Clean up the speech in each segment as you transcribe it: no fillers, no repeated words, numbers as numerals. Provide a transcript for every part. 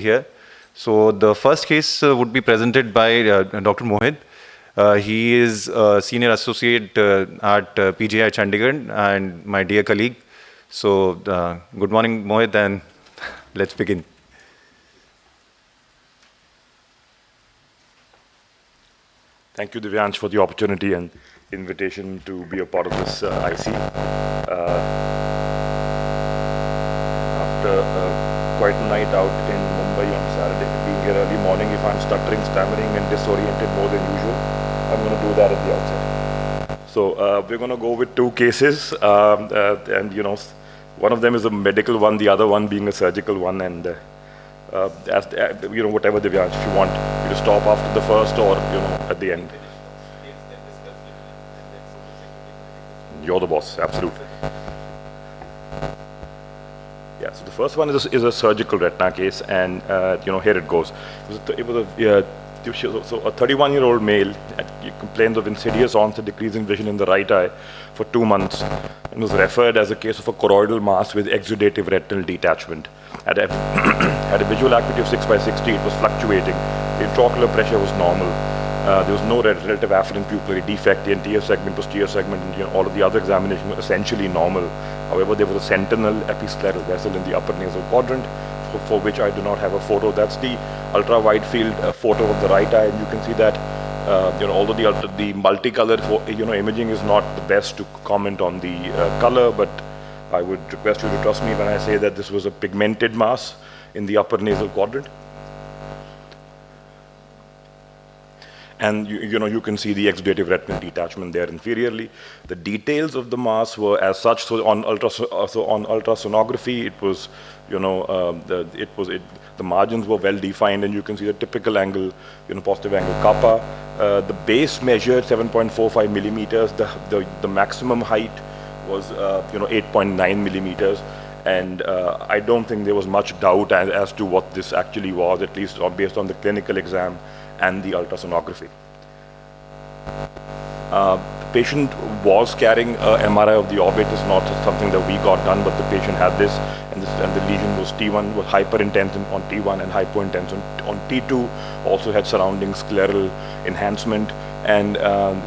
here. So the first case would be presented by Dr. Mohit. He is a senior associate at PGI Chandigarh and my dear colleague. So good morning, Mohit, and let's begin. Thank you, Divyansh, for the opportunity and invitation to be a part of this IC. After quite a night out in Mumbai on Saturday, being here early morning, if I'm stuttering, stammering, and disoriented more than usual, I'm going to do that at the outset. So we're going to go with two cases, and one of them is a medical one, the other one being a surgical one, and whatever, Divyansh, if you want you to stop after the first or at the end. You're the boss, absolutely. Yeah, so the first one is a surgical retina case, and here it goes. So a 31-year-old male complains of insidious onset decreasing vision in the right eye for 2 months and was referred as a case of a choroidal mass with exudative retinal detachment. Had a visual acuity of 6/60, it was fluctuating. The intraocular pressure was normal. There was no relative afferent pupillary defect. The anterior segment, posterior segment, and all of the other examination were essentially normal. However, there was a sentinel episcleral vessel in the upper nasal quadrant, for which I do not have a photo. That's the ultra-wide field photo of the right eye, and you can see that although the multicolor imaging is not the best to comment on the color, but I would request you to trust me when I say that this was a pigmented mass in the upper nasal quadrant. And you can see the exudative retinal detachment there inferiorly. The details of the mass were as such. So on ultrasonography, it was the margins were well defined, and you can see the typical angle, positive angle kappa. The base measured 7.45 millimeters. The maximum height was 8.9 millimeters. And I don't think there was much doubt as to what this actually was, at least based on the clinical exam and the ultrasonography. The patient was carrying an MRI of the orbit. It's not something that we got done, but the patient had this, and the lesion was T1, was hyperintense on T1 and hypointense on T2, also had surrounding scleral enhancement, and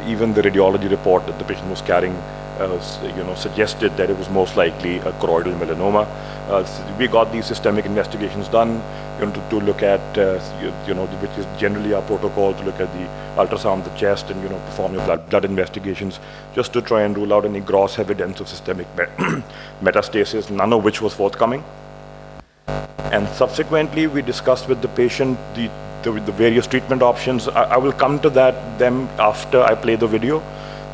even the radiology report that the patient was carrying suggested that it was most likely a choroidal melanoma. We got these systemic investigations done, to look at, which is generally our protocol, to look at the ultrasound of the chest and, perform your blood investigations, just to try and rule out any gross evidence of systemic metastasis, none of which was forthcoming. And subsequently, we discussed with the patient the various treatment options. I will come to them after I play the video.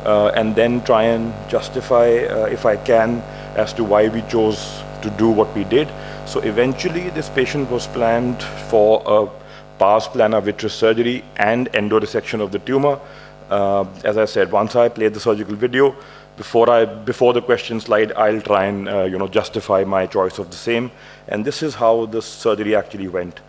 And then try and justify, if I can, as to why we chose to do what we did. So eventually, this patient was planned for a pars plana vitreous surgery and endoresection of the tumor. As I said, once I played the surgical video, before the question slide, I'll try and justify my choice of the same. And this is how the surgery actually went.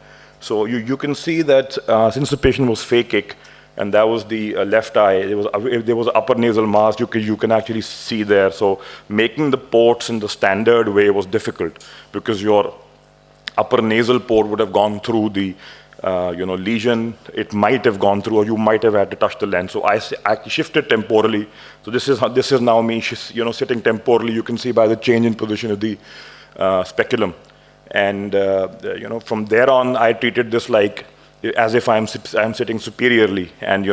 So you can see that since the patient was phakic, and that was the left eye, there was upper nasal mass, you can actually see there. So making the ports in the standard way was difficult, because your upper nasal port would have gone through the lesion. It might have gone through, or you might have had to touch the lens. So I shifted temporally. So this is now me sitting temporally. You can see by the change in position of the speculum. And from there on, I treated this like as if I'm sitting superiorly, and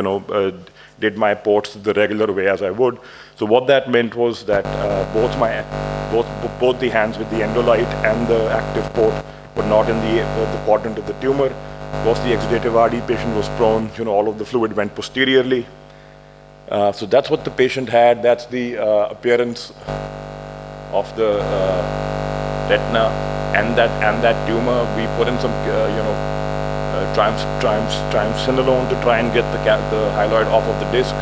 did my ports the regular way as I would. So what that meant was that both the hands with the endolight and the active port were not in the quadrant of the tumor. Of course, the exudative RD patient was prone. All of the fluid went posteriorly. So that's what the patient had. That's the appearance of the retina and that tumor. We put in some triamcinolone to try and get the hyaloid off of the disc,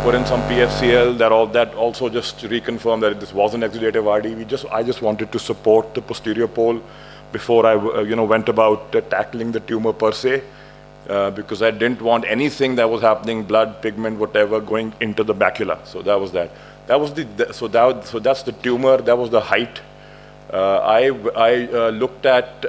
put in some PFCL, that also just reconfirmed that this was an exudative RD. I just wanted to support the posterior pole before I went about tackling the tumor per se, because I didn't want anything that was happening, blood, pigment, whatever, going into the macula. So that was that. So that's the tumor. That was the height I looked at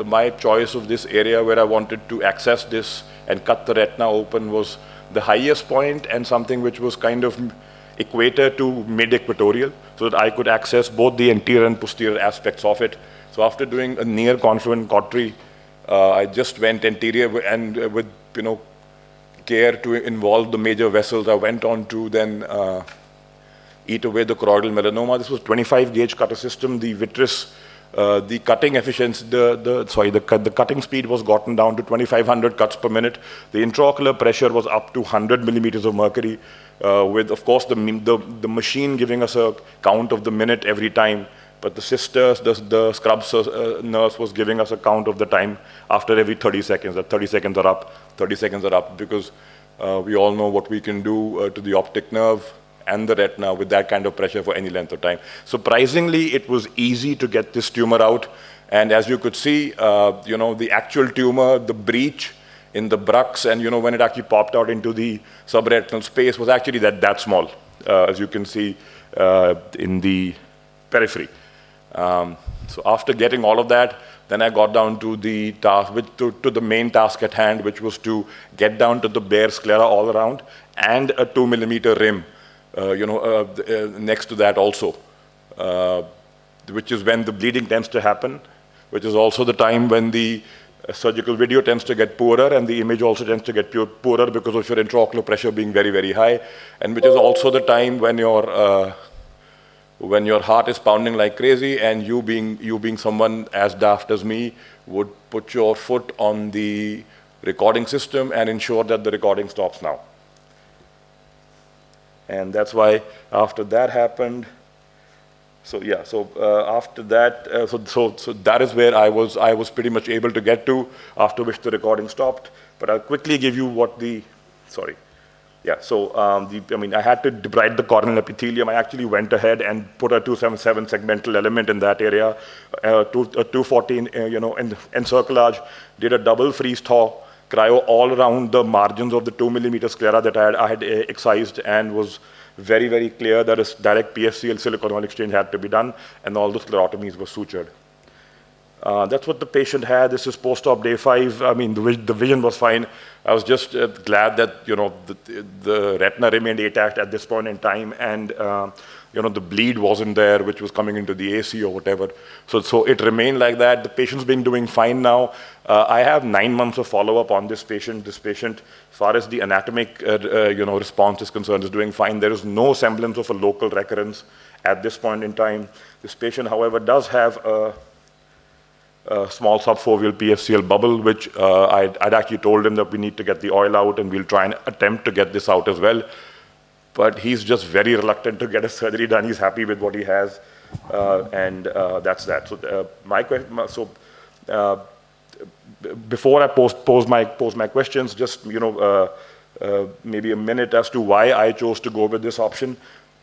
my choice of this area where I wanted to access this and cut the retina open was the highest point and something which was kind of equator to mid-equatorial, so that I could access both the anterior and posterior aspects of it. So after doing a near confluent cautery, I just went anterior and with care to involve the major vessels, I went on to then eat away the choroidal melanoma. This was 25 gauge cutter system. The vitreous, the cutting efficiency, the cutting speed was gotten down to 2,500 cuts per minute. The intraocular pressure was up to 100 millimeters of mercury, with of course the machine giving us a count of the minute every time. But the sisters, the scrub nurse was giving us a count of the time after every 30 seconds. That 30 seconds are up, 30 seconds are up, because we all know what we can do to the optic nerve and the retina with that kind of pressure for any length of time. Surprisingly, it was easy to get this tumor out. And as you could see, the actual tumor, the breach in the brux, and when it actually popped out into the subretinal space was actually that small, as you can see in the periphery. So after getting all of that, then I got down to the task, to the main task at hand, which was to get down to the bare sclera all around and a 2 millimeter rim, next to that also, which is when the bleeding tends to happen, which is also the time when the surgical video tends to get poorer and the image also tends to get poorer because of your intraocular pressure being very, very high, and which is also the time when your heart is pounding like crazy, and you being someone as daft as me would put your foot on the recording system and ensure that the recording stops now. And that's why after that happened, after that, so that is where I was pretty much able to get to, after which the recording stopped. But I'll quickly give you what I had to debride the corneal epithelium. I actually went ahead and put a 277 segmental element in that area, a 214, encirclage, did a double freeze thaw, cryo all around the margins of the 2 millimeter sclera that I had excised, and was very, very clear that a direct PFCL silicone oil exchange had to be done, and all the sclerotomies were sutured. That's what the patient had. This is post-op day 5. I mean, the vision was fine. I was just glad that the retina remained intact at this point in time, and the bleed wasn't there, which was coming into the AC or whatever. So it remained like that. The patient's been doing fine now. I have 9 months of follow-up on this patient. This patient, as far as the anatomic response is concerned, is doing fine. There is no semblance of a local recurrence at this point in time. This patient, however, does have a small subfoveal PFCL bubble, which I'd actually told him that we need to get the oil out, and we'll try and attempt to get this out as well. But he's just very reluctant to get a surgery done. He's happy with what he has, and that's that. So before I pose my questions, just maybe a minute as to why I chose to go with this option.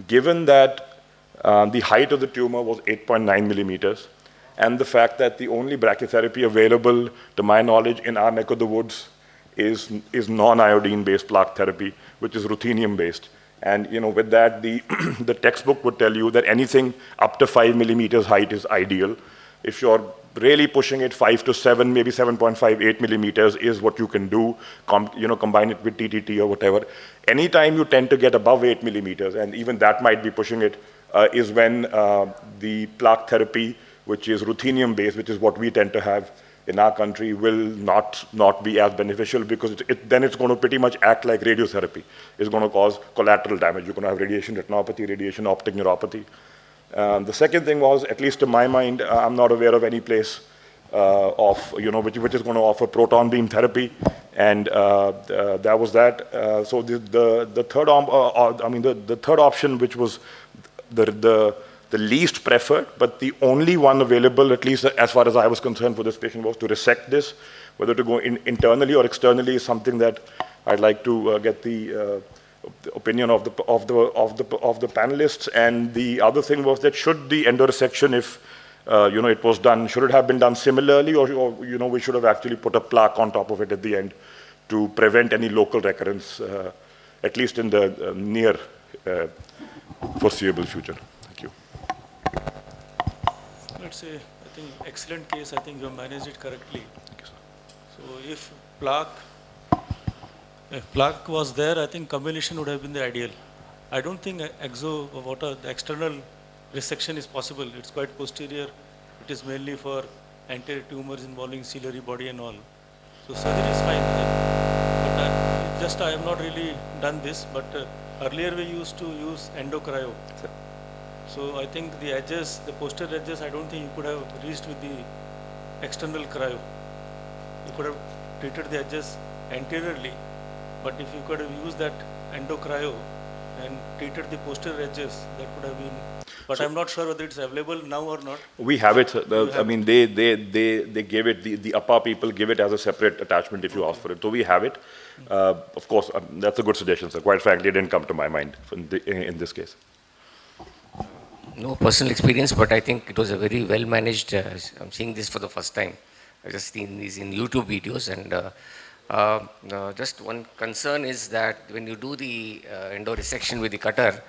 Given that the height of the tumor was 8.9 millimeters, and the fact that the only brachytherapy available, to my knowledge, in our neck of the woods is non-iodine-based plaque therapy, which is ruthenium-based. And with that, the textbook would tell you that anything up to 5 millimeters height is ideal. If you're really pushing it 5 to 7, maybe 7.5, 8 millimeters is what you can do, combine it with TTT or whatever. Anytime you tend to get above 8 millimeters, and even that might be pushing it, is when the plaque therapy, which is ruthenium-based, which is what we tend to have in our country, will not be as beneficial, because then it's going to pretty much act like radiotherapy. It's going to cause collateral damage. You're going to have radiation retinopathy, radiation optic neuropathy. The second thing was, at least to my mind, I'm not aware of any place which is going to offer proton beam therapy, and that was that. So the third option, which was the least preferred, but the only one available, at least as far as I was concerned for this patient, was to resect this. Whether to go internally or externally is something that I'd like to get the opinion of the panelists. And the other thing was that should the endoresection, if it was done, should it have been done similarly, or we should have actually put a plaque on top of it at the end to prevent any local recurrence, at least in the near foreseeable future. it's a, I think, excellent case. I think you have managed it correctly. Thank you, sir. So if plaque was there, I think combination would have been the ideal. I don't think the external resection is possible. It's quite posterior. It is mainly for anterior tumors involving ciliary body and all. So surgery is fine. But I have not really done this. But earlier we used to use endocryo. So I think the edges, the posterior edges, I don't think you could have reached with the external cryo. You could have treated the edges anteriorly, but if you could have used that endocryo and treated the posterior edges, that could have been. But so I'm not sure whether it's available now or not. We have it. I mean, they gave it. The upper people give it as a separate attachment if you ask for it. So we have it. Of course, that's a good suggestion, sir. Quite frankly, it didn't come to my mind in this case. No personal experience, but I think it was a very well managed. I'm seeing this for the first time. I've just seen these in YouTube videos, and just one concern is that when you do the endoresection with the cutter,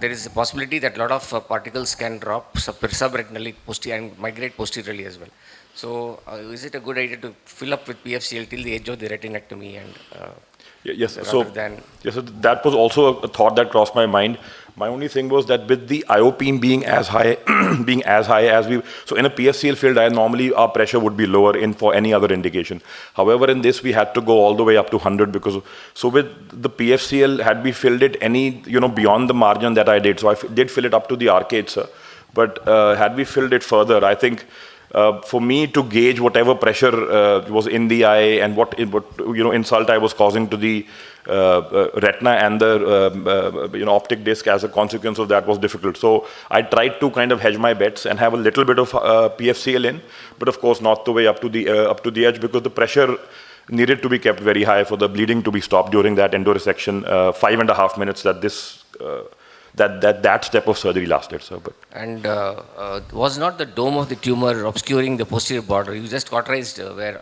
there is a possibility that a lot of particles can drop subretinally and migrate posteriorly as well. So is it a good idea to fill up with PFCL till the edge of the retinectomy and yes, so that was also a thought that crossed my mind. My only thing was that with the IOP being as high, as we, so in a PFCL field, normally our pressure would be lower for any other indication. However, in this we had to go all the way up to 100 because, so with the PFCL, had we filled it beyond the margin that I did, so I did fill it up to the arcade, sir. But had we filled it further, I think for me to gauge whatever pressure was in the eye and what insult I was causing to the retina and the optic disc as a consequence of that was difficult. So I tried to kind of hedge my bets and have a little bit of PFCL in, but of course not the way up to the edge because the pressure needed to be kept very high for the bleeding to be stopped during that endoresection 5.5 minutes that this. That step of surgery lasted, sir. But. And was not the dome of the tumor obscuring the posterior border? You just cauterized where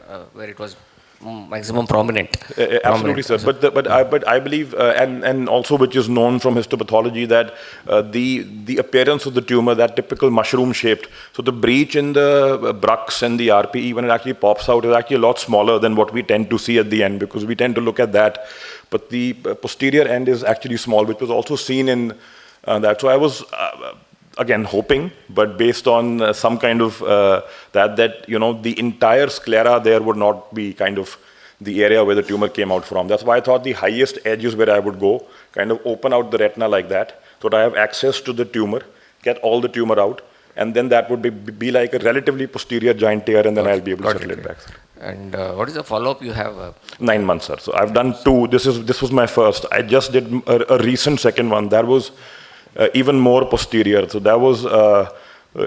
it was maximum prominent. Absolutely, sir. But I believe, and also which is known from histopathology, that the appearance of the tumor, that typical mushroom shaped, so the breach in the brux and the RPE, when it actually pops out, is actually a lot smaller than what we tend to see at the end, because we tend to look at that. But the posterior end is actually small, which was also seen in that. So I was again hoping, but based on some kind of that the entire sclera there would not be kind of the area where the tumor came out from. That's why I thought the highest edge is where I would go, kind of open out the retina like that, so that I have access to the tumor, get all the tumor out, and then that would be like a relatively posterior giant tear, and then I'll be able to settle it back. And what is the follow-up you have? 9 months, sir. So I've done 2. This was my first. I just did a recent second one. That was even more posterior. So that was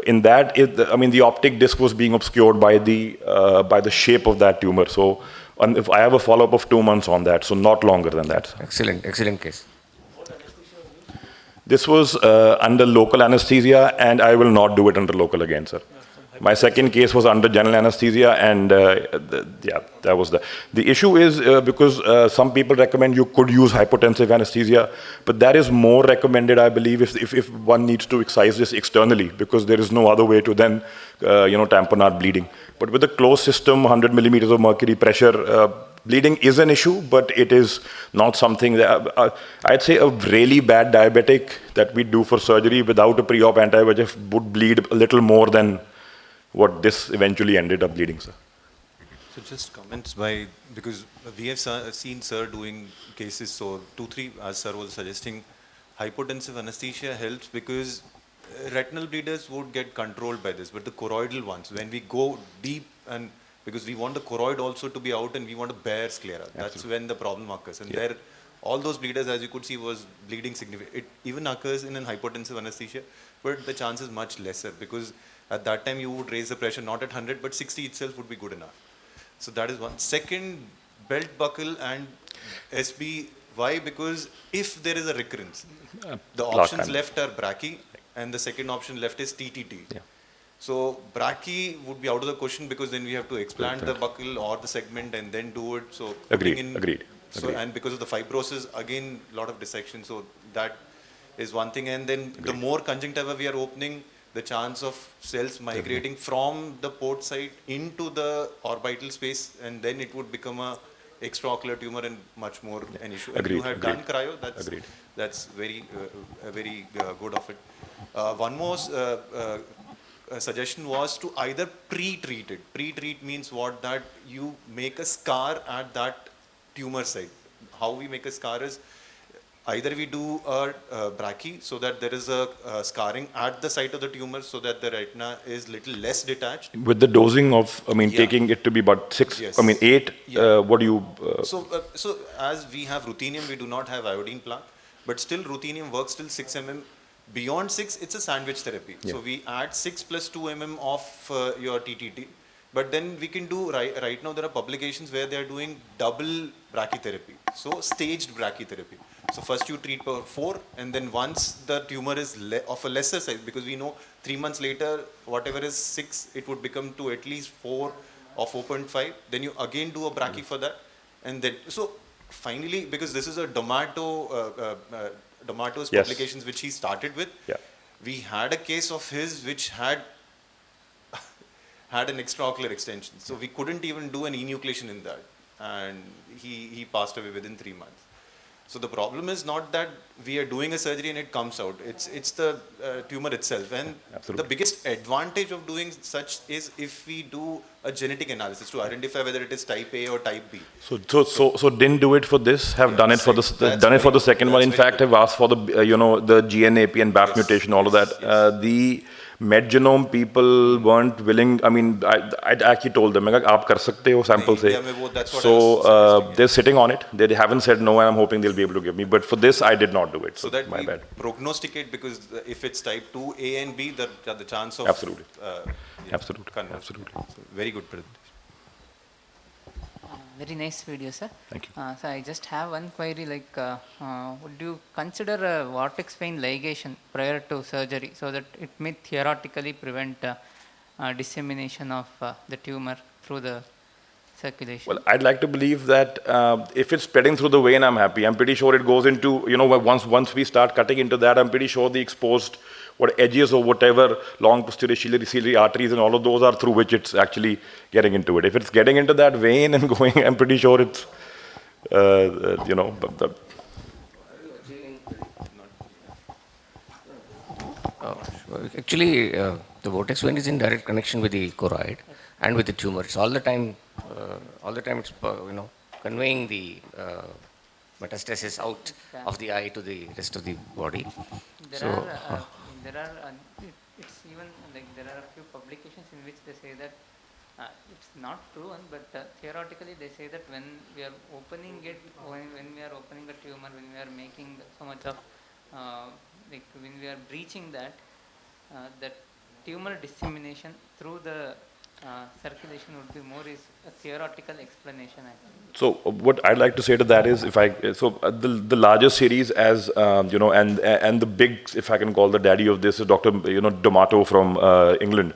in that. I mean, the optic disc was being obscured by the shape of that tumor. So if I have a follow-up of 2 months on that, so not longer than that. Excellent case. This was under local anesthesia, and I will not do it under local again, sir. My second case was under general anesthesia, and that was the issue is because some people recommend you could use hypotensive anesthesia, but that is more recommended, I believe, if one needs to excise this externally, because there is no other way to then tamper out bleeding. But with a closed system, 100 millimeters of mercury pressure, bleeding is an issue, but it is not something that I'd say a really bad diabetic that we do for surgery without a pre-op anti-VEGF would bleed a little more than what this eventually ended up bleeding, sir. So just comments because we have seen sir doing cases, so 2-3, as sir was suggesting, hypotensive anesthesia helps because retinal bleeders would get controlled by this, but the choroidal ones, when we go deep, and because we want the choroid also to be out and we want a bare sclera, that's when the problem occurs. And there, all those bleeders, as you could see, was bleeding significantly. It even occurs in an hypotensive anesthesia, but the chance is much lesser because at that time you would raise the pressure not at 100, but 60 itself would be good enough. So that is one. Second, belt buckle and SB. Why? Because if there is a recurrence, the options left are brachy, and the second option left is TTT. Yeah. So brachy would be out of the question because then we have to explant the buckle or the segment and then do it. So agreed. So and because of the fibrosis, again, a lot of dissection. So that is one thing. And then the more conjunctiva we are opening, the chance of cells migrating from the port side into the orbital space, and then it would become a extraocular tumor and much more an issue. And you had done cryo, that's very good of it. One more suggestion was to either pre-treat it. Pre-treat means what? That you make a scar at that tumor site. How we make a scar is either we do a brachy so that there is a scarring at the site of the tumor so that the retina is little less detached. With the dosing of, taking it to be about 6, Yes. 8, what do you... So as we have ruthenium, we do not have iodine plaque, but still ruthenium works till 6 mm. Beyond 6, it's a sandwich therapy. Yeah. So we add 6 plus 2 mm of your TTT. But then we can do, right now there are publications where they are doing double brachytherapy. So staged brachytherapy. So first you treat for 4, and then once the tumor is of a lesser size, because we know 3 months later, whatever is 6, it would become to at least 4 or 4.5. Then you again do a brachy for that. And then, so finally, because this is a Domato's Yes. publications which he started with, Yeah. we had a case of his which had an extraocular extension. So we couldn't even do an enucleation in that. And he passed away within 3 months. So the problem is not that we are doing a surgery and it comes out. It's the tumor itself. And Absolutely. the biggest advantage of doing such is if we do a genetic analysis to identify whether it is type A or type B. So didn't do it for this. Have done it for the second one. In very fact, good. have asked for the the GNAP and BAF mutation, all of that. Yes. The med genome people weren't willing. I mean, I actually told them, "आप कर सकते हो sample से." Yeah, that's what I So was suggesting, they're sitting on it. They haven't said no, and I'm hoping they'll be able to give me. But for this, I did not do it. So that my we bad. prognosticate, because if it's type 2 A and B, the chance of Absolutely. yeah, Absolutely. conversion. Absolutely. So very good presentation. Very nice video, sir. Thank you. So I just have one query, like, would you consider a vortex vein ligation prior to surgery so that it may theoretically prevent dissemination of the tumor through the circulation? Well, I'd like to believe that if it's spreading through the vein, I'm happy. I'm pretty sure it goes into, once we start cutting into that, I'm pretty sure the exposed edges or whatever, long posterior ciliary arteries and all of those are through which it's actually getting into it. If it's getting into that vein and going, I'm pretty sure it's, Actually, the vortex vein is in direct connection with the choroid and with the tumor. It's all the time it's conveying the metastasis out of the eye to the rest of the body. It's even like there are a few publications in which they say that it's not proven, but theoretically they say that when we are opening it, when we are opening a tumor, when we are making so much of when we are breaching that, that tumor dissemination through the circulation would be more is a theoretical explanation, I think. So what I'd like to say to that is, the largest series, as and the big, if I can call the daddy of this, is Dr. D'Amato from England,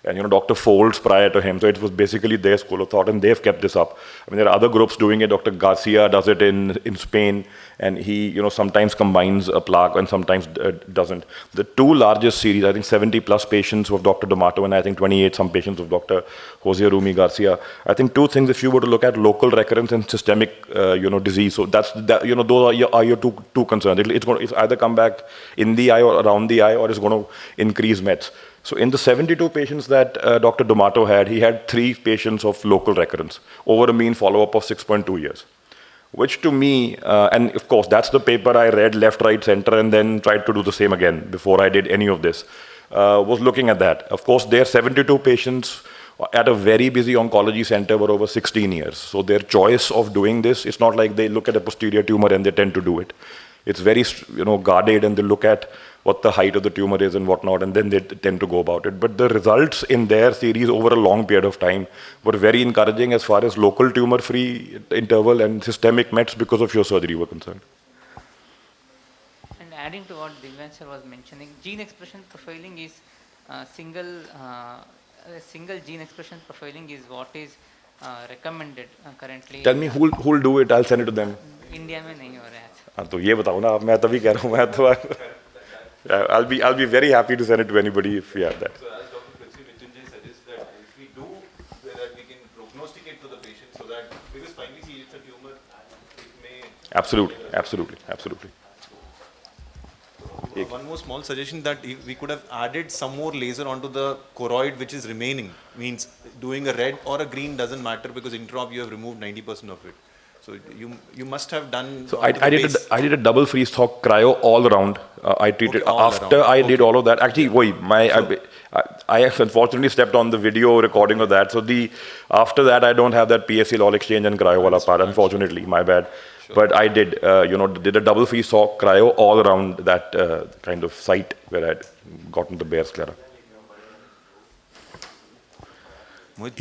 and Dr. Folds prior to him. So it was basically their school of thought, and they've kept this up. I mean, there are other groups doing it. Dr. Garcia does it in Spain, and he sometimes combines a plaque and sometimes doesn't. The two largest series, I think 70 plus patients of Dr. D'Amato, and I think 28 some patients of Dr. Jose Rumi Garcia. I think two things, if you were to look at local recurrence and systemic disease, so those are your two concerns. It's either come back in the eye or around the eye, or it's going to increase mets. So in the 72 patients that Dr. D'Amato had, he had 3 patients of local recurrence over a mean follow-up of 6.2 years. Which to me, and of course that's the paper I read left, right, center, and then tried to do the same again before I did any of this, was looking at that. Of course, their 72 patients at a very busy oncology center were over 16 years. So their choice of doing this, it's not like they look at a posterior tumor and they tend to do it. It's very guarded, and they look at what the height of the tumor is and whatnot, and then they tend to go about it. But the results in their series over a long period of time were very encouraging as far as local tumor-free interval and systemic mets because of your surgery were concerned. And adding to what Divyan sir was mentioning, gene expression profiling is single gene expression profiling is what is recommended currently. Tell me who'll do it, I'll send it to them. India में नहीं हो रहा है. तो ये बताओ ना, मैं तभी कह रहा हूँ, मैं तो I'll be very happy to send it to anybody if we have that. So as Dr. Mrityunjay suggests that if we do, that we can prognosticate to the patient so that, because finally see it's a tumor, it may... Absolutely. One more small suggestion that if we could have added some more laser onto the choroid which is remaining, means doing a red or a green doesn't matter because intraop you have removed 90% of it. So you must have done. So I did a double freeze thaw cryo all around. I treated all after around. I did all of that. Actually, I unfortunately stepped on the video recording of that. So after that I don't have that PSC lol exchange and cryo wala part. Unfortunately, my bad. Sure. But I did did a double freeze thaw cryo all around that kind of site where I had gotten the bare sclera. Mohit,